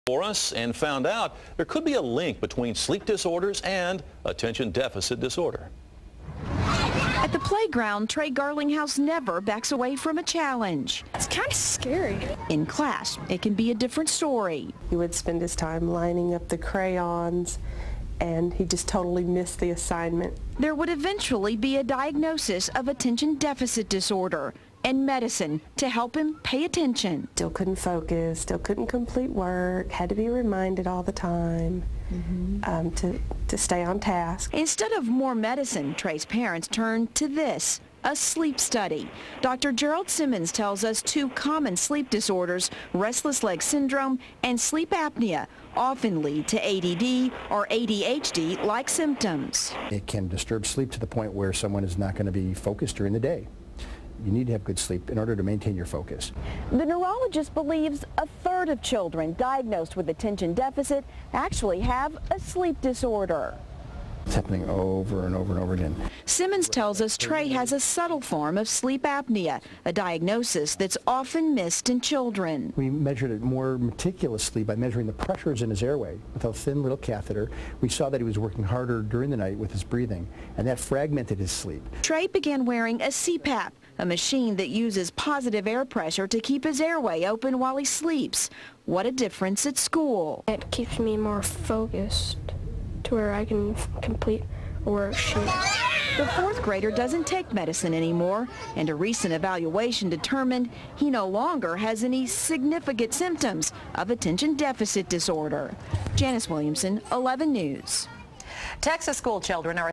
for us and found out there could be a link between sleep disorders and attention deficit disorder. At the playground, Trey Garlinghouse never backs away from a challenge. It's kind of scary. In class, it can be a different story. He would spend his time lining up the crayons, and he just totally missed the assignment. There would eventually be a diagnosis of attention deficit disorder and medicine to help him pay attention. Still couldn't focus, still couldn't complete work, had to be reminded all the time to stay on task. Instead of more medicine, Trey's parents turned to this, a sleep study. Dr. Gerald Simmons tells us two common sleep disorders, restless leg syndrome and sleep apnea, often lead to ADD or ADHD-like symptoms. It can disturb sleep to the point where someone is not going to be focused during the day. You need to have good sleep in order to maintain your focus. The neurologist believes a third of children diagnosed with attention deficit actually have a sleep disorder. It's happening over and over and over again. Simmons tells us Trey has a subtle form of sleep apnea, a diagnosis that's often missed in children. We measured it more meticulously by measuring the pressures in his airway with a thin little catheter. We saw that he was working harder during the night with his breathing, and that fragmented his sleep. Trey began wearing a CPAP, a machine that uses positive air pressure to keep his airway open while he sleeps. What a difference at school. It keeps me more focused to where I can complete a worksheet. The fourth grader doesn't take medicine anymore, and a recent evaluation determined he no longer has any significant symptoms of attention deficit disorder. Janice Williamson, 11 News. Texas school children are